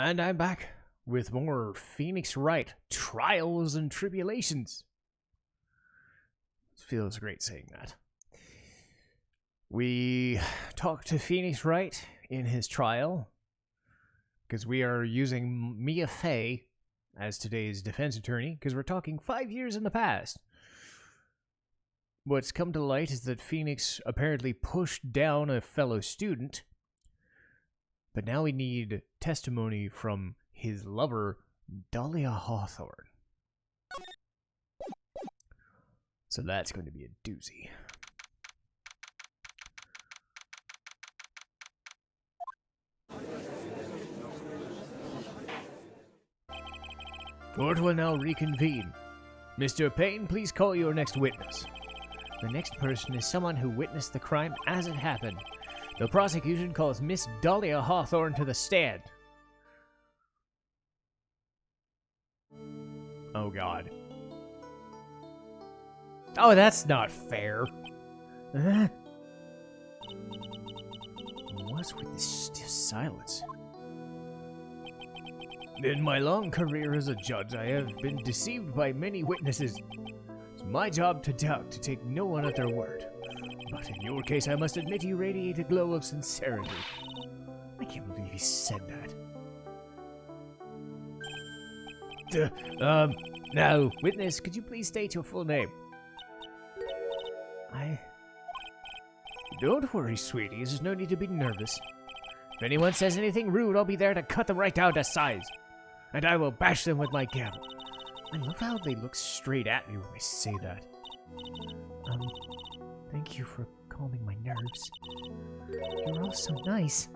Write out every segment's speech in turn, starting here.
And I'm back with more Phoenix Wright Trials and Tribulations. It feels great saying that. We talked to Phoenix Wright in his trial because we are using Mia Fey as today's defense attorney because we're talking 5 years in the past. What's come to light is that Phoenix apparently pushed down a fellow student, but now we need testimony from his lover, Dahlia Hawthorne. So that's going to be a doozy. Court will now reconvene. Mr. Payne, please call your next witness. The next person is someone who witnessed the crime as it happened. The prosecution calls Miss Dahlia Hawthorne to the stand. Oh, God. Oh, that's not fair. What's with this stiff silence? In my long career as a judge, I have been deceived by many witnesses. It's my job to doubt, to take no one at their word. But in your case, I must admit you radiate a glow of sincerity. I can't believe he said that. Now, witness, could you please state your full name? Don't worry, sweetie. There's no need to be nervous. If anyone says anything rude, I'll be there to cut them right down to size. And I will bash them with my gavel. I love how they look straight at me when I say that. Thank you for calming my nerves. You're all so nice.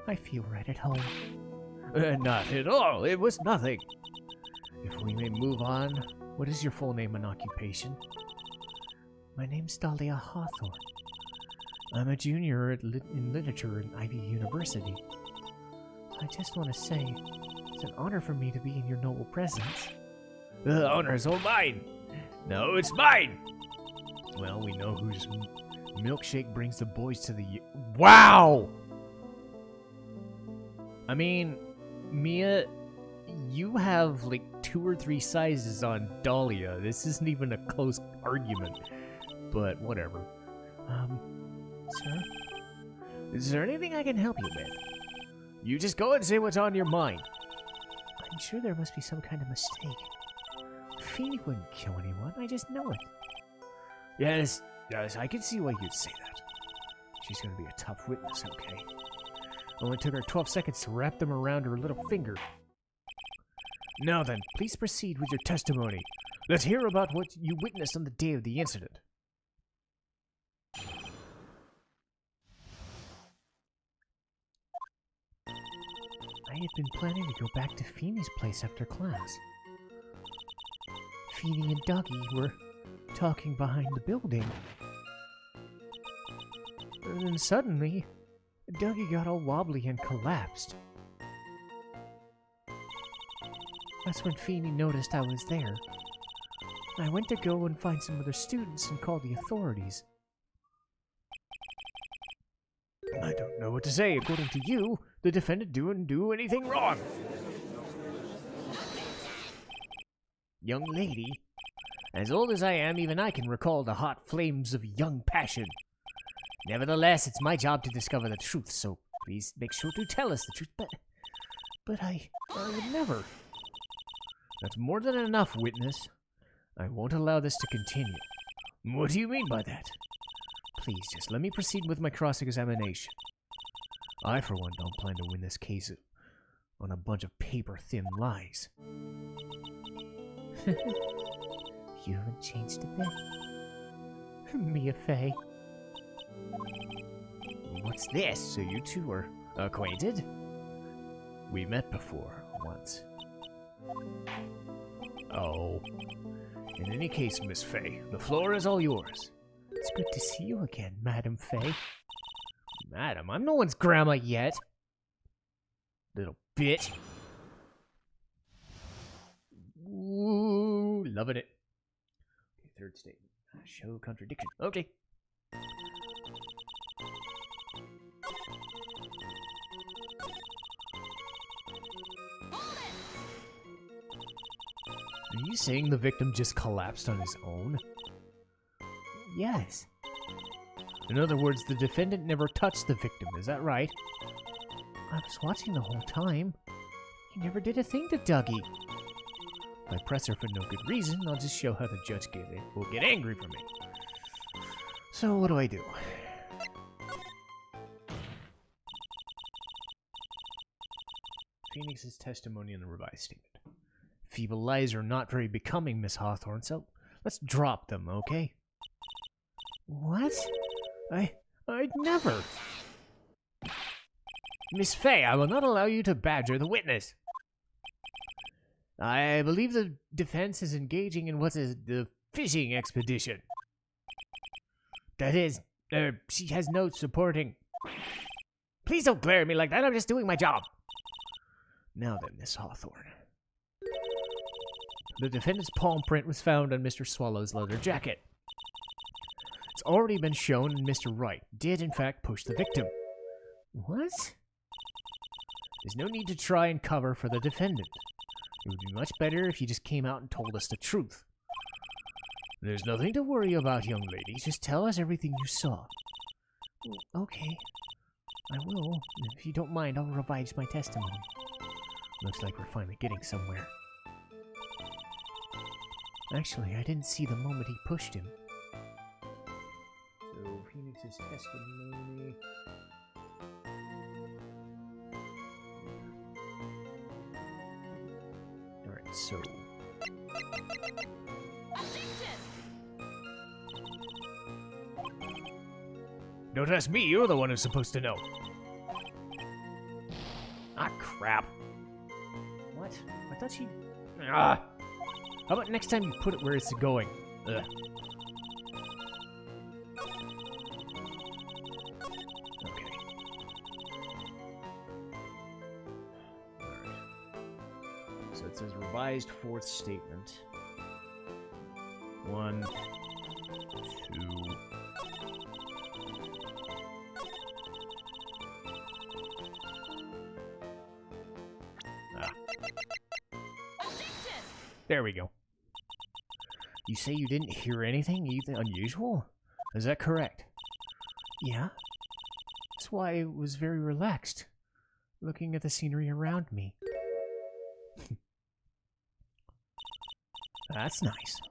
I feel right at home. Not at all. It was nothing. If we may move on, what is your full name and occupation? My name's Dahlia Hawthorne. I'm a junior in literature at Ivy University. I just want to say, it's an honor for me to be in your noble presence. The honor is all mine. No, it's mine. Well, we know whose milkshake brings the boys to the... Wow! I mean, Mia, you have like 2 or 3 sizes on Dahlia. This isn't even a close argument. But whatever. Sir? Is there anything I can help you with? You just go and say what's on your mind. I'm sure there must be some kind of mistake. Phoenix wouldn't kill anyone, I just know it. Yes, I can see why you'd say that. She's gonna be a tough witness, okay? Only took her 12 seconds to wrap them around her little finger. Now then, please proceed with your testimony. Let's hear about what you witnessed on the day of the incident. I had been planning to go back to Feeney's place after class. Feeney and Dougie were talking behind the building. And then suddenly, Dougie got all wobbly and collapsed. That's when Feeney noticed I was there. I went to go and find some other students and call the authorities. I don't know what to say. According to you, the defendant didn't do anything wrong. Young lady, as old as I am, even I can recall the hot flames of young passion. Nevertheless, it's my job to discover the truth, so please make sure to tell us the truth. But I would never. That's more than enough, witness. I won't allow this to continue. What do you mean by that? Please, just let me proceed with my cross-examination. I, for one, don't plan to win this case on a bunch of paper-thin lies. You haven't changed a bit. Mia Fey. What's this? So you two are acquainted? We met before, once. Oh. In any case, Miss Fey, the floor is all yours. It's good to see you again, Madam Fey. Madam, I'm no one's grandma yet. Little bitch. Ooh, loving it. Okay, third statement. Show contradiction. Okay. you saying the victim just collapsed on his own? Yes. In other words, the defendant never touched the victim, is that right? I was watching the whole time. He never did a thing to Dougie. If I press her for no good reason, I'll just show how the judge will get angry for me. So what do I do? Phoenix's testimony in the revised statement. Feeble lies are not very becoming, Miss Hawthorne, so let's drop them, okay? What? I'd never. Miss Fay, I will not allow you to badger the witness. I believe the defense is engaging in what is the fishing expedition. That is, she has no supporting. Please don't glare at me like that, I'm just doing my job. Now then, Miss Hawthorne. The defendant's palm print was found on Mr. Swallow's leather jacket. It's already been shown Mr. Wright did in fact push the victim. What? There's no need to try and cover for the defendant. It would be much better if you just came out and told us the truth. There's nothing to worry about, young lady. Just tell us everything you saw. Okay. I will. If you don't mind, I'll revise my testimony. Looks like we're finally getting somewhere. Actually, I didn't see the moment he pushed him. So, Phoenix's testimony... Alright, so... Don't ask me, you're the one who's supposed to know. Ah, crap. What? I thought she... Ah! How about next time you put it where it's going? Ugh. Okay. Alright. So it says revised fourth statement. 1, 2... There we go. You say you didn't hear anything unusual? Is that correct? Yeah. That's why I was very relaxed, looking at the scenery around me. That's nice.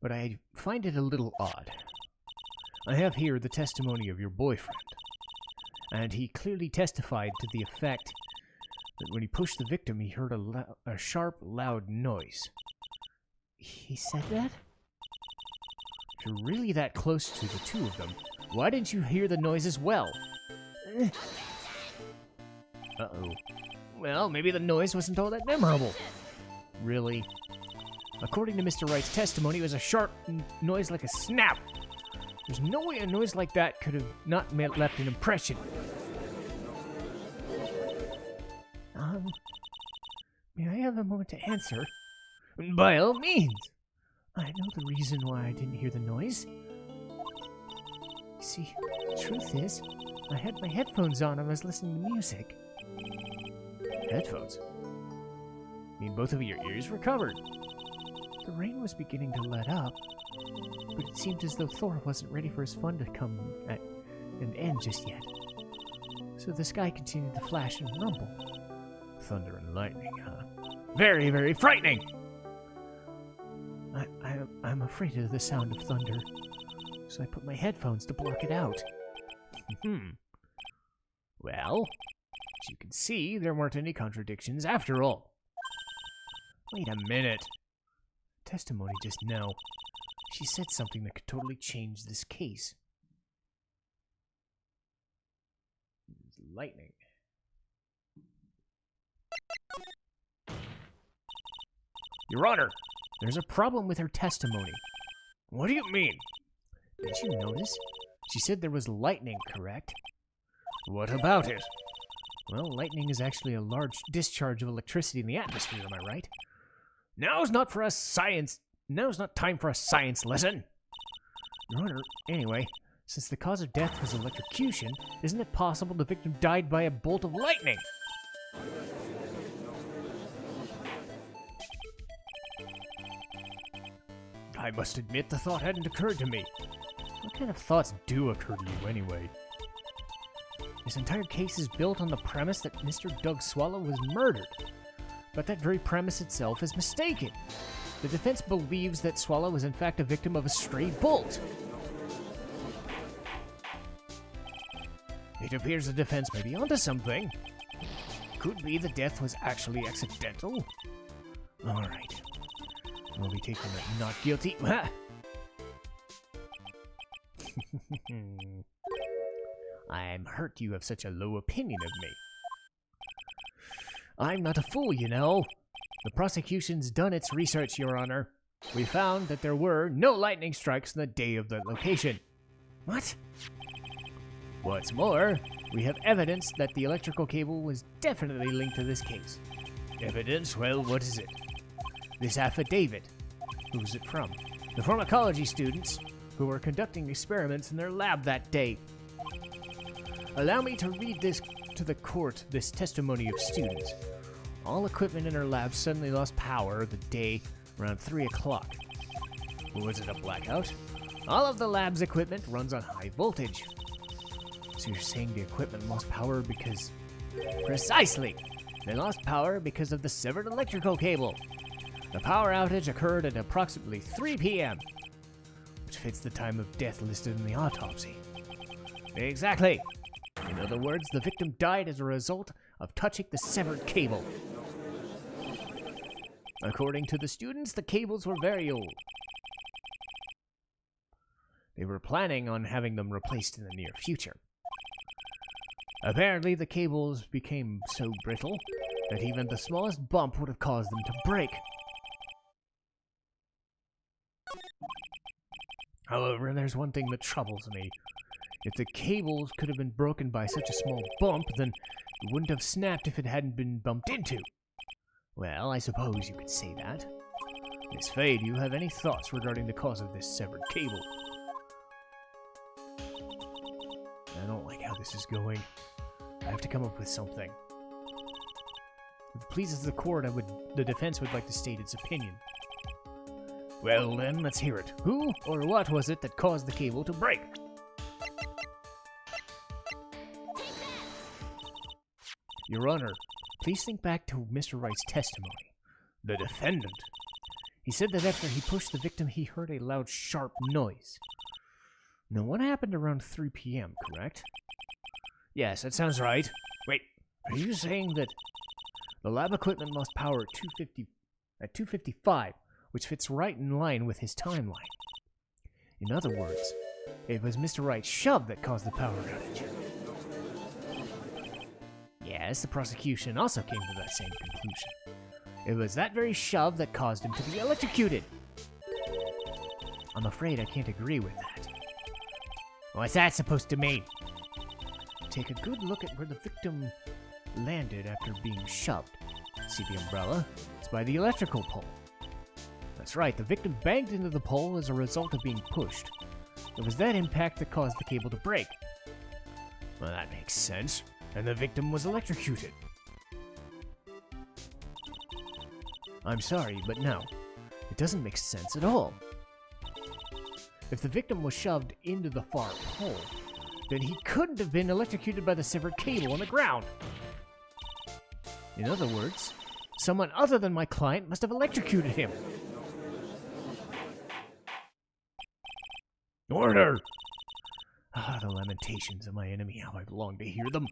But I find it a little odd. I have here the testimony of your boyfriend, and he clearly testified to the effect that when he pushed the victim, he heard a sharp, loud noise. He said that? If you're really that close to the two of them, why didn't you hear the noise as well? Uh-oh. Well, maybe the noise wasn't all that memorable. Really? According to Mr. Wright's testimony, it was a sharp noise like a snap. There's no way a noise like that could have not left an impression. May I have a moment to answer? By all means. I know the reason why I didn't hear the noise. You see, the truth is, I had my headphones on and I was listening to music. Headphones? I mean, both of your ears were covered. The rain was beginning to let up, but it seemed as though Thor wasn't ready for his fun to come at an end just yet. So the sky continued to flash and rumble. Thunder and lightning, huh? Very, very frightening! I'm afraid of the sound of thunder, so I put my headphones to block it out. Well, as you can see, there weren't any contradictions after all. Wait a minute. Testimony just now. She said something that could totally change this case. Lightning. Your Honor, there's a problem with her testimony. What do you mean? Did you notice? She said there was lightning, correct? What about it? Well, lightning is actually a large discharge of electricity in the atmosphere, am I right? Now's not time for a science lesson. Your Honor, anyway, since the cause of death was electrocution, isn't it possible the victim died by a bolt of lightning? I must admit the thought hadn't occurred to me. What kind of thoughts do occur to you, anyway? This entire case is built on the premise that Mr. Doug Swallow was murdered. But that very premise itself is mistaken. The defense believes that Swallow was in fact a victim of a stray bolt. It appears the defense may be onto something. Could be the death was actually accidental. Alright. We'll be taking it not guilty. I'm hurt you have such a low opinion of me. I'm not a fool, you know. The prosecution's done its research, Your Honor. We found that there were no lightning strikes on the day of the location. What? What's more, we have evidence that the electrical cable was definitely linked to this case. Evidence? Well, what is it? This affidavit. Who's it from? The pharmacology students who were conducting experiments in their lab that day. Allow me to read this to the court, this testimony of students. All equipment in our lab suddenly lost power the day around 3 o'clock. Was it a blackout? All of the lab's equipment runs on high voltage. So you're saying the equipment lost power because... Precisely! They lost power because of the severed electrical cable. The power outage occurred at approximately 3 p.m., which fits the time of death listed in the autopsy. Exactly! In other words, the victim died as a result of touching the severed cable. According to the students, the cables were very old. They were planning on having them replaced in the near future. Apparently, the cables became so brittle that even the smallest bump would have caused them to break. However, there's one thing that troubles me. If the cables could have been broken by such a small bump, then it wouldn't have snapped if it hadn't been bumped into. Well, I suppose you could say that. Miss Faye, do you have any thoughts regarding the cause of this severed cable? I don't like how this is going. I have to come up with something. If it pleases the court, the defense would like to state its opinion. Well then, let's hear it. Who or what was it that caused the cable to break? Your Honor, please think back to Mr. Wright's testimony. The defendant. He said that after he pushed the victim, he heard a loud, sharp noise. Now, what happened around 3 p.m., correct? Yes, that sounds right. Wait, are you saying that the lab equipment lost power at 2:55, which fits right in line with his timeline? In other words, it was Mr. Wright's shove that caused the power outage. Yes, the prosecution also came to that same conclusion. It was that very shove that caused him to be electrocuted. I'm afraid I can't agree with that. What's that supposed to mean? Take a good look at where the victim landed after being shoved. See the umbrella? It's by the electrical pole. That's right, the victim banged into the pole as a result of being pushed. It was that impact that caused the cable to break. Well, that makes sense. And the victim was electrocuted. I'm sorry, but no. It doesn't make sense at all. If the victim was shoved into the far pole, then he couldn't have been electrocuted by the severed cable on the ground. In other words, someone other than my client must have electrocuted him. Order! Ah, the lamentations of my enemy, how I've longed to hear them.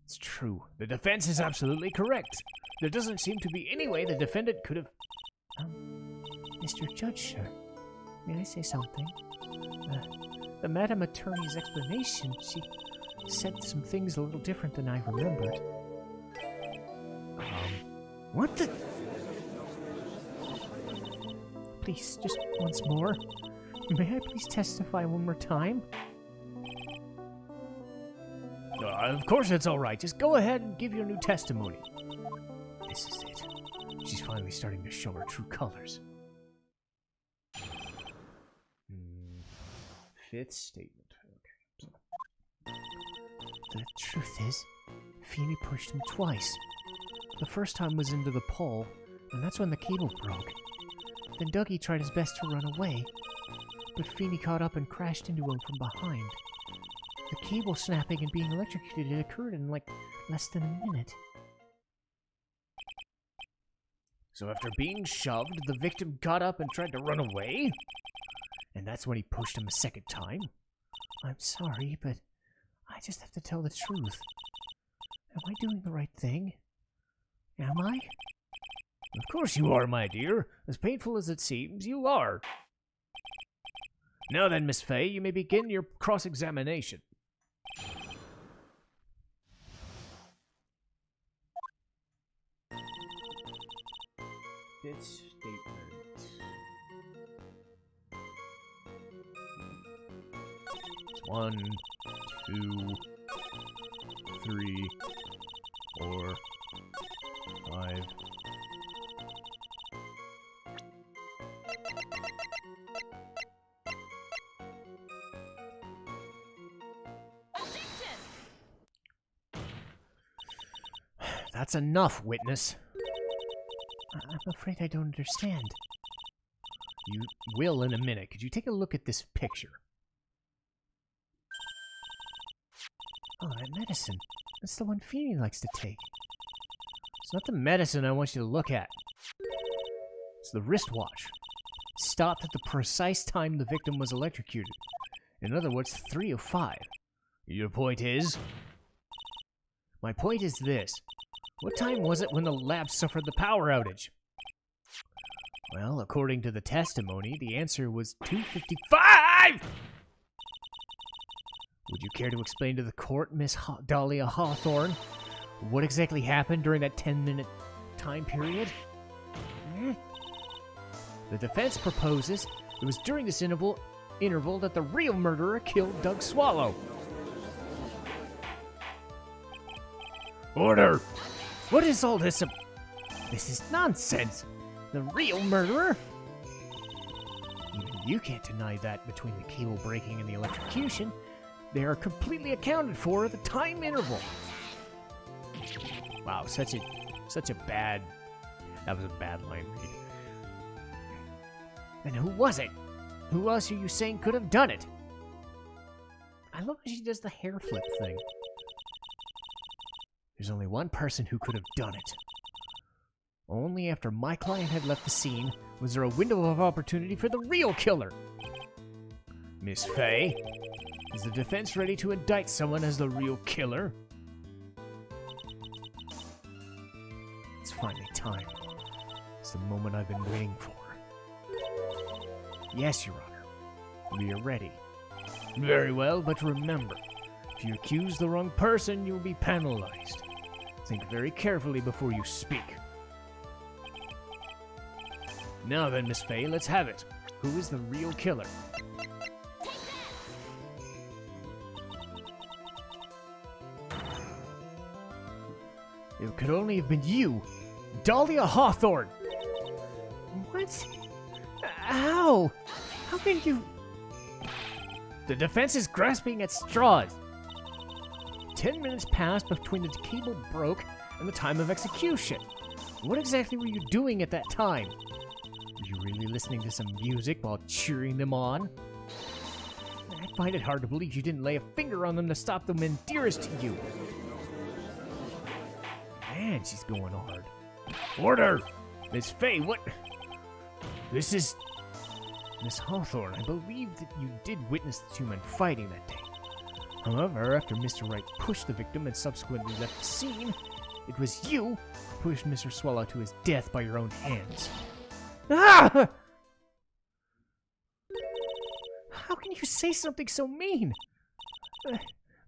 It's true. The defense is absolutely correct. There doesn't seem to be any way the defendant could have... Mr. Judge, sir, may I say something? The Madam Attorney's explanation, she said some things a little different than I remembered. What the... Please, just once more. May I please testify one more time? Of course it's all right. Just go ahead and give your new testimony. This is it. She's finally starting to show her true colors. Fifth statement. Okay. The truth is, Feeney pushed him twice. The first time was into the pole, and that's when the cable broke. then Dougie tried his best to run away, but Feeny caught up and crashed into him from behind. The cable snapping and being electrocuted occurred in, like, less than a minute. So after being shoved, the victim got up and tried to run away? And that's when he pushed him a second time? I'm sorry, but I just have to tell the truth. Am I doing the right thing? Am I? Of course you are, my dear. As painful as it seems, you are. Now then, Miss Fay, you may begin your cross-examination. This statement. It's 1, 2, 3, 4, 5. That's enough, witness. I'm afraid I don't understand. You will in a minute. Could you take a look at this picture? Oh, that medicine. That's the one Feeny likes to take. It's not the medicine I want you to look at. It's the wristwatch. It stopped at the precise time the victim was electrocuted. In other words, 3:05. Your point is? My point is this. What time was it when the lab suffered the power outage? Well, according to the testimony, the answer was 2:55! Would you care to explain to the court, Miss Dahlia Hawthorne, what exactly happened during that 10-minute time period? The defense proposes it was during this interval that the real murderer killed Doug Swallow. Order! What is all this about? This is nonsense! The real murderer? Even you can't deny that between the cable breaking and the electrocution, they are completely accounted for at the time interval. Wow, such a bad... That was a bad line read. Then who was it? Who else are you saying could have done it? I love how she does the hair flip thing. There's only one person who could have done it. Only after my client had left the scene was there a window of opportunity for the real killer. Miss Fay, is the defense ready to indict someone as the real killer? It's finally time. It's the moment I've been waiting for. Yes, Your Honor. We are ready. Very well, but remember, if you accuse the wrong person, you will be penalized. Think very carefully before you speak. Now then, Miss Fay, let's have it. Who is the real killer? It could only have been you, Dahlia Hawthorne. What? How? How can you... The defense is grasping at straws. 10 minutes passed between the cable broke and the time of execution. What exactly were you doing at that time? Were you really listening to some music while cheering them on? I find it hard to believe you didn't lay a finger on them to stop the men dearest to you. Man, she's going hard. Order! Miss Fay, what? This is... Miss Hawthorne, I believe that you did witness the two men fighting that day. However, after Mr. Wright pushed the victim and subsequently left the scene, it was you who pushed Mr. Swallow to his death by your own hands. Ah! How can you say something so mean? I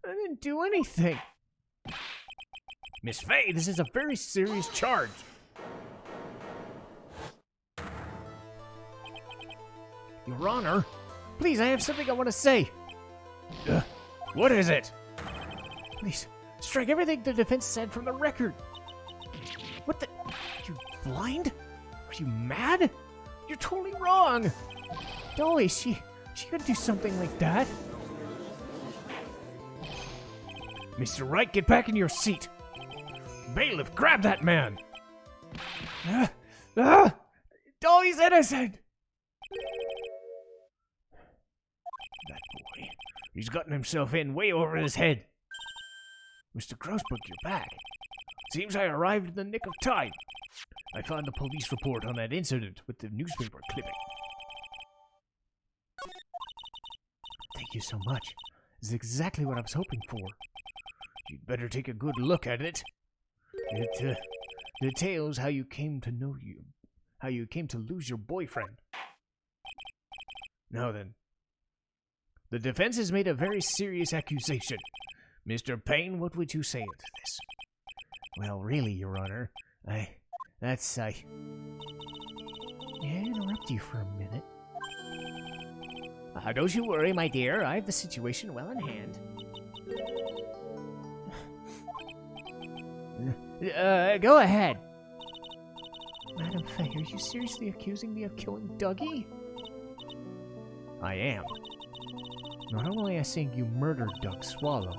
didn't do anything. Miss Fay, this is a very serious charge. Your Honor, please, I have something I want to say. What is it? Please, strike everything the defense said from the record. What the? Are you blind? Are you mad? You're totally wrong. Dolly, she couldn't do something like that. Mr. Wright, get back in your seat. Bailiff, grab that man. Dolly's innocent. That boy. He's gotten himself in way over his head. Mr. Grossberg, you're back. Seems I arrived in the nick of time. I found the police report on that incident with the newspaper clipping. Thank you so much. This is exactly what I was hoping for. You'd better take a good look at it. It details how you came to lose your boyfriend. Now then, the defense has made a very serious accusation. Mr. Payne, what would you say to this? Well, really, Your Honor, May I interrupt you for a minute? Don't you worry, my dear. I have the situation well in hand. Go ahead. Madam Faye, are you seriously accusing me of killing Dougie? I am. Not only am I saying you murdered Doug Swallow,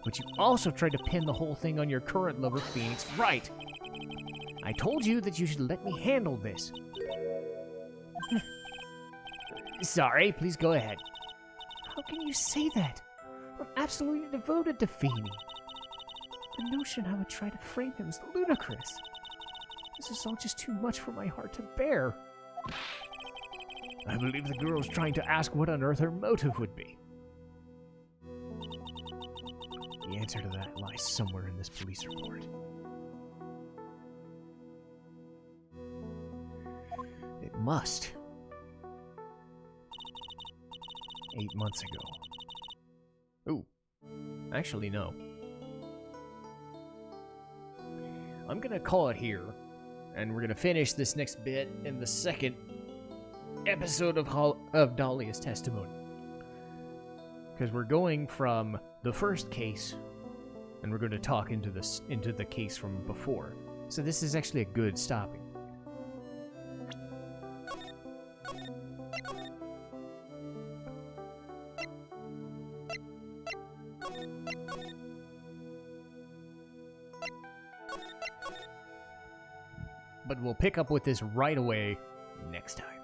but you also tried to pin the whole thing on your current lover, Phoenix Wright. I told you that you should let me handle this. Sorry, please go ahead. How can you say that? I'm absolutely devoted to Feeney. The notion I would try to frame him is ludicrous. This is all just too much for my heart to bear. I believe the girl's trying to ask what on earth her motive would be. The answer to that lies somewhere in this police report. It must. 8 months ago. Ooh. Actually, no. I'm gonna call it here, and we're gonna finish this next bit in the second episode of Dahlia's testimony. Because we're going from the first case, and we're going to talk into the case from before. So this is actually a good stopping. But we'll pick up with this right away next time.